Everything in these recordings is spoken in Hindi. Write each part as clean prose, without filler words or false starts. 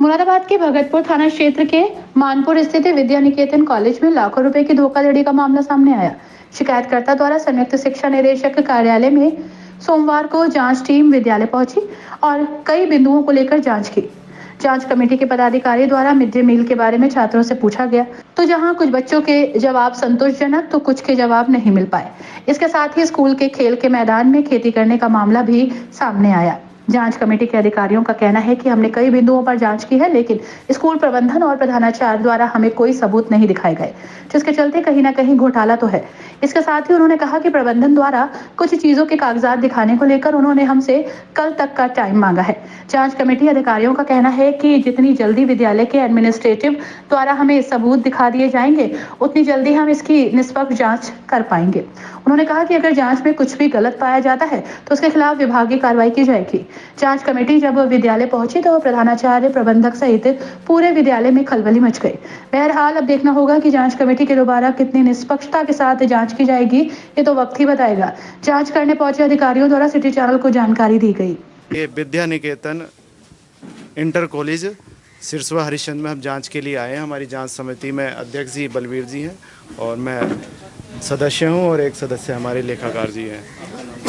मुरादाबाद के भगतपुर थाना क्षेत्र के मानपुर स्थित विद्या निकेतन कॉलेज में लाखों रुपए की धोखाधड़ी का मामला सामने आया। शिकायतकर्ता द्वारा संयुक्त शिक्षा निदेशक कार्यालय में सोमवार को जांच टीम विद्यालय पहुंची और कई बिंदुओं को लेकर जांच की। जांच कमेटी के पदाधिकारी द्वारा मिड डे मील के बारे में छात्रों से पूछा गया, तो जहां कुछ बच्चों के जवाब संतोषजनक तो कुछ के जवाब नहीं मिल पाए। इसके साथ ही स्कूल के खेल के मैदान में खेती करने का मामला भी सामने आया। जांच कमेटी के अधिकारियों का कहना है कि हमने कई बिंदुओं पर जांच की है, लेकिन स्कूल प्रबंधन और प्रधानाचार्य द्वारा हमें कोई सबूत नहीं दिखाए गए, जिसके चलते कहीं ना कहीं घोटाला तो है। इसके साथ ही उन्होंने कहा कि प्रबंधन द्वारा कुछ चीजों के कागजात दिखाने को लेकर उन्होंने हमसे कल तक का टाइम मांगा है। जांच कमेटी अधिकारियों का कहना है कि जितनी जल्दी विद्यालय के एडमिनिस्ट्रेटिव द्वारा हमें सबूत दिखा दिए जाएंगे, उतनी जल्दी हम इसकी निष्पक्ष जांच कर पाएंगे। उन्होंने कहा कि अगर जांच में कुछ भी गलत पाया जाता है तो उसके खिलाफ विभागीय कार्रवाई की जाएगी। जांच कमेटी जब विद्यालय पहुंची तो प्रधानाचार्य, प्रबंधक सहित पूरे विद्यालय में खलबली मच गई। बहरहाल अब देखना होगा कि जांच कमेटी के दोबारा कितनी निष्पक्षता के साथ जांच की जाएगी, ये तो वक्त ही बताएगा। जांच करने पहुंचे अधिकारियों द्वारा सिटी चैनल को जानकारी दी गई। ये विद्या निकेतन इंटर कॉलेज सिरसवा हरिश्चंद्र में हम जांच के लिए आए हैं। हमारी जांच समिति में अध्यक्ष जी बलवीर जी हैं और मैं सदस्य हूं और एक सदस्य हमारे लेखाकार जी हैं।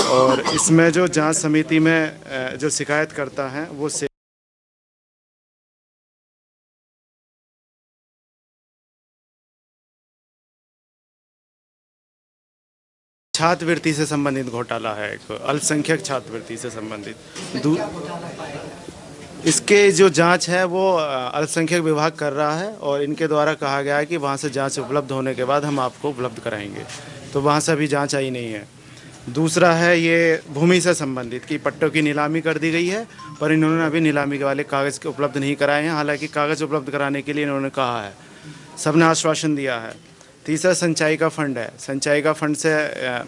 और इसमें जो जांच समिति में जो शिकायत करता है वो छात्रवृत्ति से संबंधित घोटाला है, एक अल्पसंख्यक छात्रवृत्ति से संबंधित। इसके जो जांच है वो अल्पसंख्यक विभाग कर रहा है और इनके द्वारा कहा गया है कि वहाँ से जांच उपलब्ध होने के बाद हम आपको उपलब्ध कराएंगे, तो वहाँ से अभी जांच आई नहीं है। दूसरा है ये भूमि से संबंधित कि पट्टों की नीलामी कर दी गई है, पर इन्होंने अभी नीलामी के वाले कागज़ उपलब्ध नहीं कराए हैं। हालांकि कागज़ उपलब्ध कराने के लिए इन्होंने कहा है, सबने आश्वासन दिया है। तीसरा सिंचाई का फंड है। सिंचाई का फंड से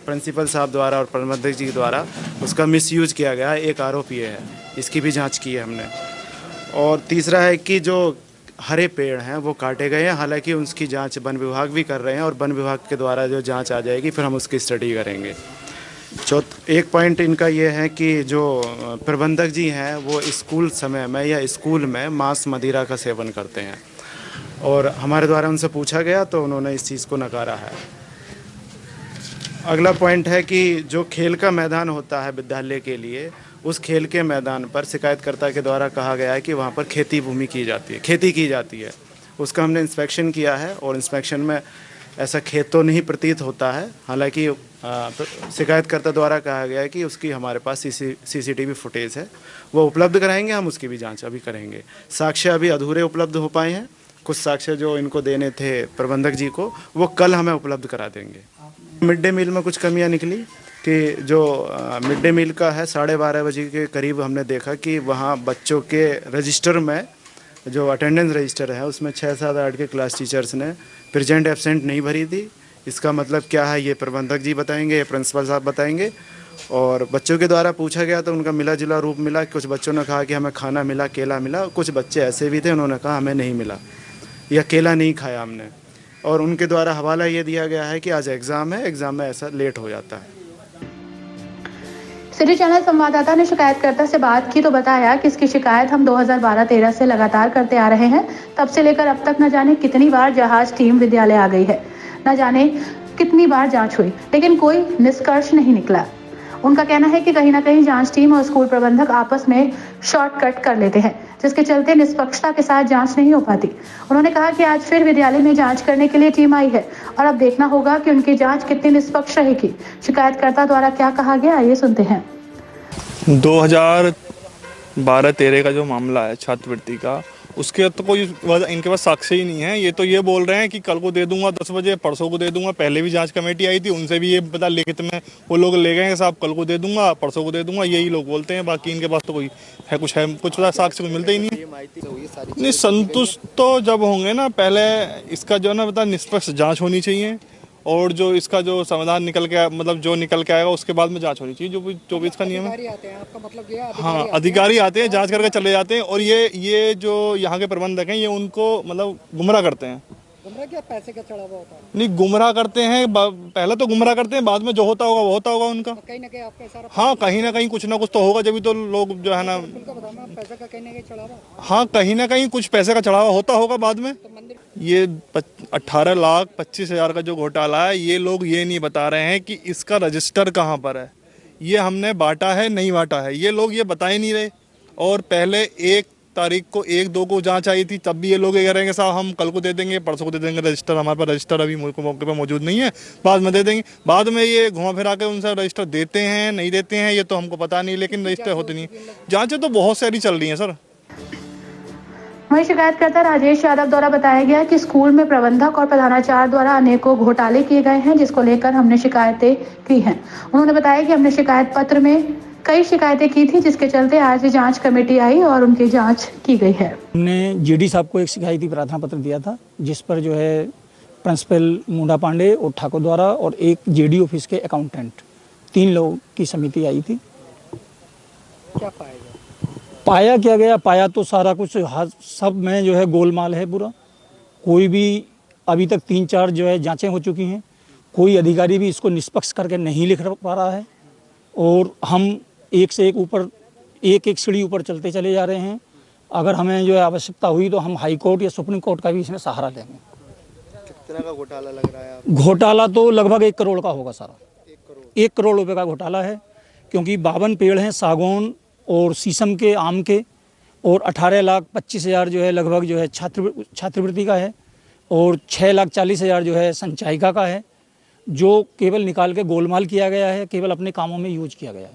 प्रिंसिपल साहब द्वारा और प्रबंधक जी द्वारा उसका मिसयूज किया गया है, एक आरोप ये है, इसकी भी जांच की है हमने। और तीसरा है कि जो हरे पेड़ हैं वो काटे गए हैं, हालांकि उसकी जांच वन विभाग भी कर रहे हैं और वन विभाग के द्वारा जो जांच आ जाएगी फिर हम उसकी स्टडी करेंगे। एक पॉइंट इनका ये है कि जो प्रबंधक जी हैं वो स्कूल समय में या स्कूल में मांस मदिरा का सेवन करते हैं और हमारे द्वारा उनसे पूछा गया तो उन्होंने इस चीज़ को नकारा है। अगला पॉइंट है कि जो खेल का मैदान होता है विद्यालय के लिए, उस खेल के मैदान पर शिकायतकर्ता के द्वारा कहा गया है कि वहाँ पर खेती भूमि की जाती है, खेती की जाती है। उसका हमने इंस्पेक्शन किया है और इंस्पेक्शन में ऐसा खेत तो नहीं प्रतीत होता है। हालांकि शिकायतकर्ता द्वारा कहा गया है कि उसकी हमारे पास सीसीटीवी फुटेज है, वो उपलब्ध कराएंगे, हम उसकी भी जांच अभी करेंगे। साक्ष्य अभी अधूरे उपलब्ध हो पाए हैं, कुछ साक्ष्य जो इनको देने थे प्रबंधक जी को वो कल हमें उपलब्ध करा देंगे। मिड डे मील में कुछ कमियां निकली कि जो मिड डे मील का है 12:30 बजे के करीब हमने देखा कि वहाँ बच्चों के रजिस्टर में जो अटेंडेंस रजिस्टर है उसमें 6, 7, 8 के क्लास टीचर्स ने प्रेजेंट एब्सेंट नहीं भरी थी। इसका मतलब क्या है ये प्रबंधक जी बताएंगे, प्रिंसिपल साहब बताएंगे। और बच्चों के द्वारा पूछा गया तो उनका मिला जुला रूप मिला। कुछ बच्चों ने कहा कि हमें खाना मिला, केला मिला। कुछ बच्चे ऐसे भी थे उन्होंने कहा हमें नहीं मिला या केला नहीं खाया हमने। और उनके द्वारा हवाला ये दिया गया है कि आज एग्ज़ाम है, एग्ज़ाम में ऐसा लेट हो जाता है। सिटी चैनल संवाददाता ने शिकायतकर्ता से बात की तो बताया कि इसकी शिकायत हम 2012-13 से लगातार करते आ रहे हैं। तब से लेकर अब तक न जाने कितनी बार जहाज टीम विद्यालय आ गई है, न जाने कितनी बार जांच हुई, लेकिन कोई निष्कर्ष नहीं निकला। उनका कहना है कि कहीं ना कहीं जांच टीम और स्कूल प्रबंधक आपस में शॉर्टकट कर लेते हैं, जिसके चलते निष्पक्षता के साथ जांच नहीं हो पाती। उन्होंने कहा कि आज फिर विद्यालय में जांच करने के लिए टीम आई है और अब देखना होगा कि उनकी जांच कितनी निष्पक्ष रहेगी। शिकायतकर्ता द्वारा क्या कहा गया, ये सुनते हैं। 2012-13 का जो मामला है छात्रवृत्ति का, उसके तो कोई इनके पास साक्ष्य ही नहीं है। ये तो ये बोल रहे हैं कि कल को दे दूंगा 10 बजे, परसों को दे दूंगा। पहले भी जांच कमेटी आई थी, उनसे भी ये पता लिखित में वो लोग ले गए साहब कल को दे दूंगा, परसों को दे दूंगा, यही लोग बोलते हैं। बाकी इनके पास तो कोई है कुछ साक्ष्य कुछ मिलता ही नहीं है। नहीं, संतुष्ट तो जब होंगे ना, पहले इसका जो है ना निष्पक्ष जाँच होनी चाहिए और जो इसका जो समाधान निकल के मतलब जो निकल के आएगा उसके बाद में जांच होनी चाहिए। जो भी इसका नियम है। आपका मतलब ये हाँ, अधिकारी आते हैं, जांच करके चले जाते हैं और ये जो यहाँ के प्रबंधक हैं ये उनको मतलब गुमराह करते हैं गुमराह क्या पैसे का चढ़ा हुआ होता है? नहीं, गुमराह करते हैं, पहले तो गुमराह करते हैं, बाद में जो होता होगा वो होता होगा उनका। कहीं ना कहीं आपका सारा हाँ, कहीं ना कहीं कुछ ना कुछ तो होगा, जब भी तो लोग जो है ना, उनका बताना पैसे का कहीं ना कहीं चढ़ा हुआ। हाँ कहीं ना कहीं कुछ पैसे का चढ़ावा होता होगा बाद में। तो मंदिर ये 18,25,000 का जो घोटाला है, ये लोग ये नहीं बता रहे हैं कि इसका रजिस्टर कहाँ पर है, ये हमने बांटा है नहीं बांटा है, ये लोग ये बता ही नहीं रहे। और पहले 1 तारीख को 1-2 को जांच आई थी, तब भी ये लोग ये कह रहे हैं कि साहब हम कल को दे देंगे, परसों को दे देंगे रजिस्टर, हमारे पास रजिस्टर अभी मौके पर मौजूद नहीं है, बाद में दे देंगे। बाद में ये घुमा फिरा के उनसे रजिस्टर देते हैं नहीं देते हैं ये तो हमको पता नहीं, लेकिन रजिस्टर होते नहीं। जाँचें तो बहुत सारी चल रही हैं सर। वहीं शिकायतकर्ता राजेश यादव द्वारा बताया गया कि स्कूल में प्रबंधक और प्रधानाचार्य द्वारा अनेकों घोटाले किए गए हैं, जिसको लेकर हमने शिकायतें की हैं। उन्होंने बताया कि हमने शिकायत पत्र में कई शिकायतें की थी, जिसके चलते आज जांच कमेटी आई और उनकी जांच की गई है। हमने जीडी साहब को एक शिकायती प्रार्थना पत्र दिया था, जिस पर जो है प्रिंसिपल मुंडा पांडे और ठाकुर द्वारा और एक जेडी ऑफिस के अकाउंटेंट 3 लोगों की समिति आई थी। क्या पाएगा? पाया क्या गया? पाया तो सारा कुछ सब में जो है गोलमाल है पूरा। कोई भी अभी तक 3-4 जो है जांचें हो चुकी हैं, कोई अधिकारी भी इसको निष्पक्ष करके नहीं लिख पा रहा है और हम एक से एक ऊपर एक सीढ़ी ऊपर चलते चले जा रहे हैं। अगर हमें जो है आवश्यकता हुई तो हम हाई कोर्ट या सुप्रीम कोर्ट का भी इसमें सहारा लेंगे। कितना का घोटाला लग रहा है? घोटाला तो लगभग 1 करोड़ का होगा सारा। 1 करोड़ रुपए का घोटाला है, क्योंकि 52 पेड़ हैं सागौन और शीशम के, आम के, और 18,25,000 जो है लगभग जो है छात्रवृत्ति का है और 6,40,000 जो है संचायिका का है, जो केवल निकाल के गोलमाल किया गया है, केवल अपने कामों में यूज किया गया है।